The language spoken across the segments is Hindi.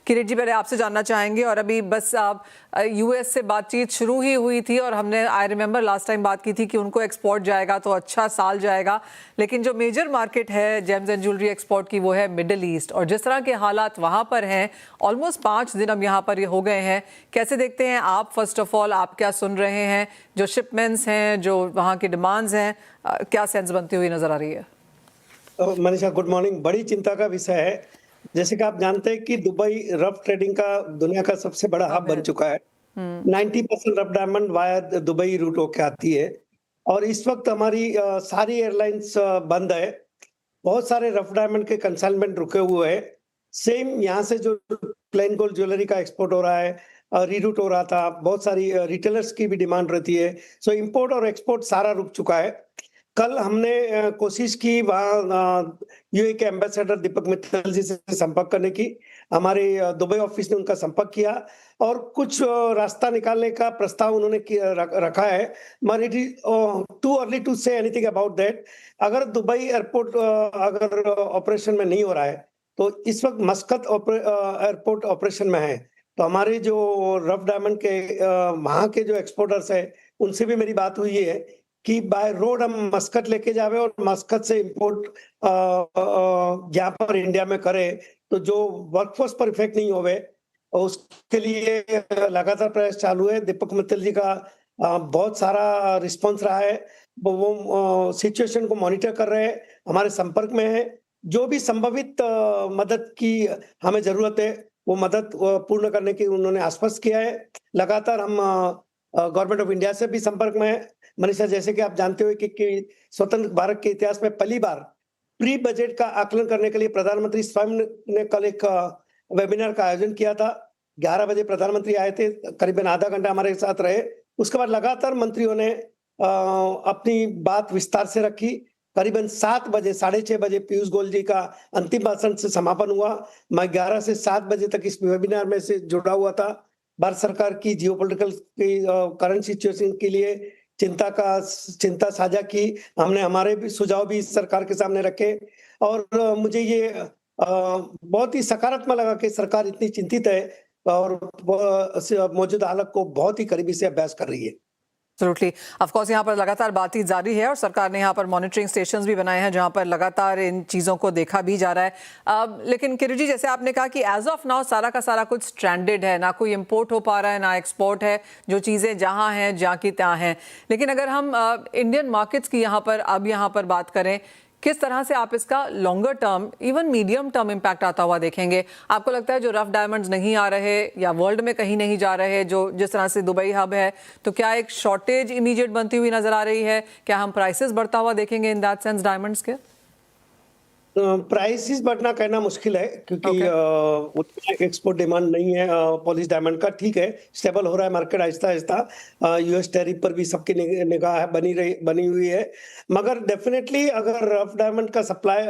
किरीट जी, पहले आपसे जानना चाहेंगे, और अभी बस आप यूएस से बातचीत शुरू ही हुई थी और हमने आई रिमेंबर लास्ट टाइम बात की थी कि उनको एक्सपोर्ट जाएगा तो अच्छा साल जाएगा, लेकिन जो मेजर मार्केट है जेम्स एंड ज्वेलरी एक्सपोर्ट की वो है मिडिल ईस्ट, और जिस तरह के हालात वहाँ पर हैं, ऑलमोस्ट 5 दिन अब यहाँ पर ये हो गए हैं, कैसे देखते हैं आप? फर्स्ट ऑफ ऑल आप क्या सुन रहे हैं? जो शिपमेंट्स हैं, जो वहाँ की डिमांड्स हैं, क्या सेंस बनती हुई नजर आ रही है? Manisha, good morning. बड़ी चिंता का विषय है। जैसे कि आप जानते हैं कि दुबई रफ ट्रेडिंग का दुनिया का सबसे बड़ा हब बन चुका है। 90% rough diamond via Dubai route होके आती है, और इस वक्त हमारी सारी एयरलाइंस बंद है। बहुत सारे रफ डायमंड के कंसाइनमेंट रुके हुए हैं। सेम यहाँ से जो प्लेन गोल्ड ज्वेलरी का एक्सपोर्ट हो रहा है, रीरूट हो रहा था। बहुत सारी रिटेलर्स की भी डिमांड रहती है। सो इंपोर्ट और एक्सपोर्ट सारा रुक चुका है। कल हमने कोशिश की वहाँ यूएई के एम्बेसडर दीपक मित्तल जी से संपर्क करने की। हमारे दुबई ऑफिस ने उनका संपर्क किया और कुछ रास्ता निकालने का प्रस्ताव उन्होंने रखा है। मगर it is too early to say anything about that. अगर दुबई एयरपोर्ट अगर ऑपरेशन में नहीं हो रहा है, तो इस वक्त मस्कत एयरपोर्ट ऑपरेशन में है। तो हमारे जो रफ डायमंड के वहाँ के जो एक्सपोर्टर्स है, उनसे भी मेरी बात हुई है कि बाय रोड हम मस्कत लेके जावे और मस्कत से इंपोर्ट यहाँ पर इंडिया में करे, तो जो वर्कफोर्स पर इफेक्ट नहीं होवे, और उसके लिए लगातार प्रयास चालू है। दीपक मित्तल जी का बहुत सारा रिस्पांस रहा है। वो सिचुएशन को मॉनिटर कर रहे हैं, हमारे संपर्क में है। जो भी संभावित मदद की हमें जरूरत है, वो मदद पूर्ण करने की उन्होंने आश्वस्त किया है। लगातार हम गवर्नमेंट ऑफ इंडिया से भी संपर्क में है। मनीषा, जैसे कि आप जानते हो कि स्वतंत्र भारत के इतिहास में पहली बार प्री बजट का आकलन करने के लिए प्रधानमंत्री स्वयं ने कल एक वेबिनार का आयोजन किया था। 11 बजे प्रधानमंत्री आए थे, करीबन आधा घंटा हमारे साथ रहे। उसके बाद लगातार मंत्रियों ने अपनी बात विस्तार से रखी। करीबन 7 बजे, 6:30 बजे पीयूष गोयल जी का अंतिम भाषण से समापन हुआ। मैं 11 से 7 बजे तक इस वेबिनार में से जुड़ा हुआ था। भारत सरकार की जियोपॉलिटिकल की करंट सिचुएशन के लिए चिंता साझा की। हमने हमारे भी सुझाव भी सरकार के सामने रखे, और मुझे ये बहुत ही सकारात्मक लगा कि सरकार इतनी चिंतित है और मौजूदा हालत को बहुत ही करीबी से अभ्यास कर रही है। एब्सोल्युटली, ऑफ कोर्स यहाँ पर लगातार बातचीत जारी है और सरकार ने यहाँ पर मॉनिटरिंग स्टेशंस भी बनाए हैं जहाँ पर लगातार इन चीज़ों को देखा भी जा रहा है। लेकिन किरीट जी, जैसे आपने कहा कि एज ऑफ नाउ सारा का सारा कुछ स्ट्रैंडेड है, ना कोई इंपोर्ट हो पा रहा है ना एक्सपोर्ट है, जो चीज़ें जहाँ हैं जहाँ की तहाँ हैं। लेकिन अगर हम इंडियन मार्केट्स की यहाँ पर बात करें, किस तरह से आप इसका longer term, even medium term impact आता हुआ देखेंगे? आपको लगता है जो रफ डायमंड्स नहीं आ रहे या वर्ल्ड में कहीं नहीं जा रहे, जो जिस तरह से दुबई हब है, तो क्या एक शॉर्टेज इमीडिएट बनती हुई नजर आ रही है? क्या हम प्राइसेस बढ़ता हुआ देखेंगे इन दैट सेंस डायमंड्स के? प्राइसेस बढ़ना कहना मुश्किल है, क्योंकि उतना एक्सपोर्ट डिमांड नहीं है पॉलिश डायमंड का। ठीक है, स्टेबल हो रहा है market Aahista Aahista. US tariff पर भी सबकी निगाह बनी हुई है। मगर डेफिनेटली अगर रफ डायमंड का सप्लाई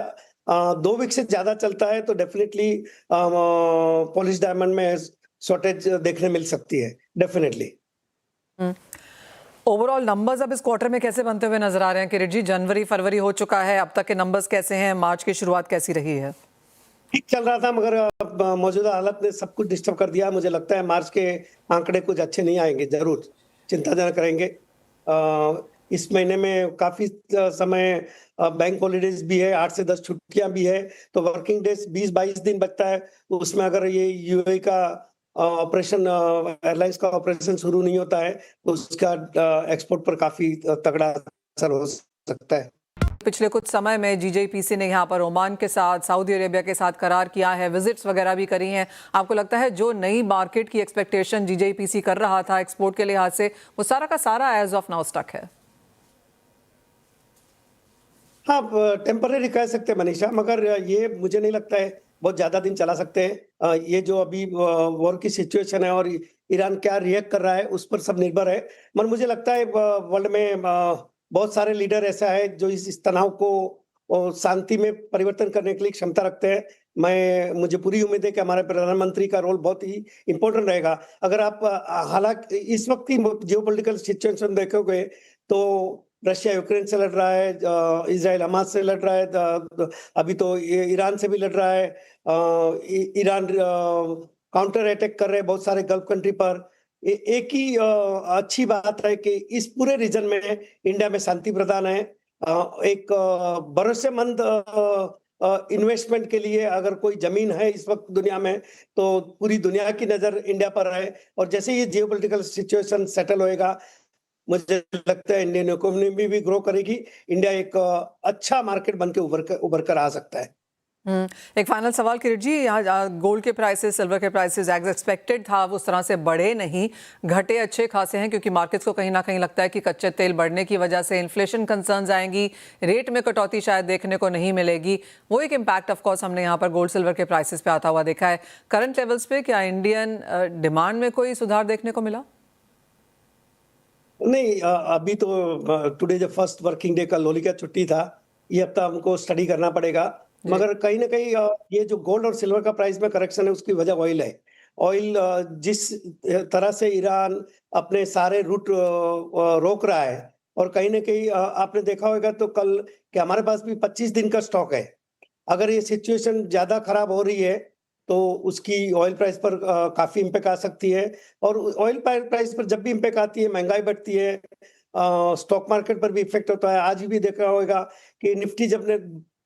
2 वीक से ज्यादा चलता है, तो डेफिनेटली पॉलिश डायमंड में शॉर्टेज देखने मिल सकती है, डेफिनेटली। ओवरऑल नंबर्स अब इस क्वार्टर में कैसे बनते हुए नजर आ रहे हैं किरीट जी? जनवरी फरवरी हो चुका है, अब तक के नंबर्स कैसे हैं? मार्च की शुरुआत कैसी रही है? ठीक चल रहा था, मगर अब मौजूदा हालत ने सब कुछ डिस्टर्ब कर दिया। मुझे लगता है मार्च के आंकड़े कुछ अच्छे नहीं आएंगे, जरूर चिंताजनक रहेंगे। इस महीने में काफी समय बैंक हॉलीडेज भी है, 8 से 10 छुट्टियां भी है, तो वर्किंग डेज 20-22 दिन बचता है। उसमें अगर ये यूएई का ऑपरेशन, एयरलाइंस का ऑपरेशन शुरू नहीं होता है, तो उसका एक्सपोर्ट पर काफी तगड़ा असर हो सकता है। पिछले कुछ समय में जीजेपीसी ने यहाँ पर ओमान के साथ, सऊदी अरेबिया के साथ करार किया है, विजिट्स वगैरह भी करी हैं। आपको लगता है जो नई मार्केट की एक्सपेक्टेशन जीजेपीसी कर रहा था एक्सपोर्ट के लिहाज से, वो सारा का सारा एज ऑफ नाउ स्टक है? हाँ, टेम्पररी कह सकते हैं मनीषा, मगर ये मुझे नहीं लगता है बहुत ज्यादा दिन चला सकते हैं। ये जो अभी वॉर की सिचुएशन है और ईरान क्या रिएक्ट कर रहा है, उस पर सब निर्भर है। मगर मुझे लगता है वर्ल्ड में बहुत सारे लीडर ऐसा है जो इस तनाव को शांति में परिवर्तन करने के लिए क्षमता रखते हैं। मुझे पूरी उम्मीद है कि हमारे प्रधानमंत्री का रोल बहुत ही इंपॉर्टेंट रहेगा। अगर आप हालांकि इस वक्त की जियोपॉलिटिकल सिचुएशन देखोगे, तो रशिया यूक्रेन से लड़ रहा है, इजराइल हमास से लड़ रहा है, अभी तो ईरान से भी लड़ रहा है। ईरान काउंटर अटैक कर रहे हैं बहुत सारे गल्फ कंट्री पर। एक ही अच्छी बात है कि इस पूरे रीजन में इंडिया में शांति प्रदान है। एक भरोसेमंद इन्वेस्टमेंट के लिए अगर कोई जमीन है इस वक्त दुनिया में, तो पूरी दुनिया की नजर इंडिया पर है। और जैसे ये जियोपॉलिटिकल सिचुएशन सेटल होएगा, मुझे लगता है इंडियन इकोनॉमी भी ग्रो करेगी। इंडिया एक अच्छा मार्केट बन के उभर कर आ सकता है। एक फाइनल सवाल किरीट जी, यहाँ गोल्ड के प्राइसेस, सिल्वर के प्राइसेस एज एक्सपेक्टेड था उस तरह से बढ़े नहीं, घटे अच्छे खासे हैं क्योंकि मार्केट्स को कहीं ना कहीं लगता है कि कच्चे तेल बढ़ने की वजह से इन्फ्लेशन कंसर्न्स आएंगी, रेट में कटौती शायद देखने को नहीं मिलेगी। वो एक इम्पैक्ट ऑफ कोर्स हमने यहाँ पर गोल्ड सिल्वर के प्राइसेस पे आता हुआ देखा है। करंट लेवल्स पे क्या इंडियन डिमांड में कोई सुधार देखने को मिला? नहीं, अभी तो टुडे जो फर्स्ट वर्किंग डे का लोहड़ी का छुट्टी था, ये हफ्ता हमको स्टडी करना पड़ेगा। मगर कहीं ना कहीं ये जो गोल्ड और सिल्वर का प्राइस में करेक्शन है उसकी वजह ऑयल है। ऑयल जिस तरह से ईरान अपने सारे रूट रोक रहा है, और कहीं ना कहीं आपने देखा होगा तो कल कि हमारे पास भी 25 दिन का स्टॉक है। अगर ये सिचुएशन ज्यादा खराब हो रही है तो उसकी ऑयल प्राइस पर काफी इम्पैक्ट आ सकती है। और ऑयल प्राइस पर जब भी इम्पैक्ट आती है, महंगाई बढ़ती है, स्टॉक मार्केट पर भी इफेक्ट होता है। आज भी देखा होगा कि निफ्टी जब ने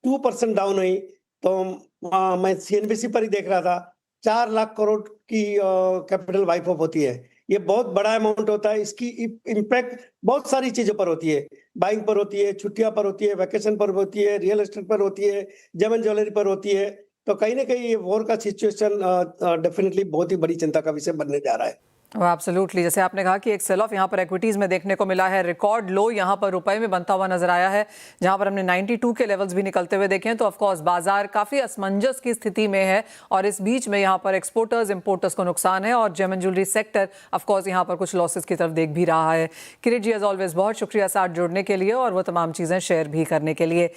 2% डाउन हुई तो मैं सीएनबीसी पर ही देख रहा था, 4 लाख करोड़ की कैपिटल वाइप ऑफ होती है। ये बहुत बड़ा अमाउंट होता है। इसकी इम्पैक्ट बहुत सारी चीजों पर होती है, बाइंग पर होती है, छुट्टियां पर होती है, वैकेशन पर होती है, रियल एस्टेट पर होती है, जेम ज्वेलरी पर होती है। तो कहीं ना कहीं ये वॉर का सिचुएशन डेफिनेटली बहुत ही बड़ी चिंता का विषय बनने जा रहा है। एब्सोल्युटली, जैसे आपने कहा कि एक सेल ऑफ यहाँ पर इक्विटीज में देखने को मिला है, रिकॉर्ड लो यहाँ पर रुपए में बनता हुआ नजर आया है, जहाँ पर हमने 92 के लेवल्स भी निकलते हुए देखे हैं। तो ऑफकोर्स बाजार काफी असमंजस की स्थिति में है और इस बीच में यहाँ पर एक्सपोर्टर्स इंपोर्टर्स को नुकसान है और gem and jewellery sector of course यहाँ पर कुछ लॉसेस की तरफ देख भी रहा है। किरीट जी एज ऑलवेज बहुत शुक्रिया साथ जुड़ने के लिए और वो तमाम चीजें शेयर भी करने के लिए।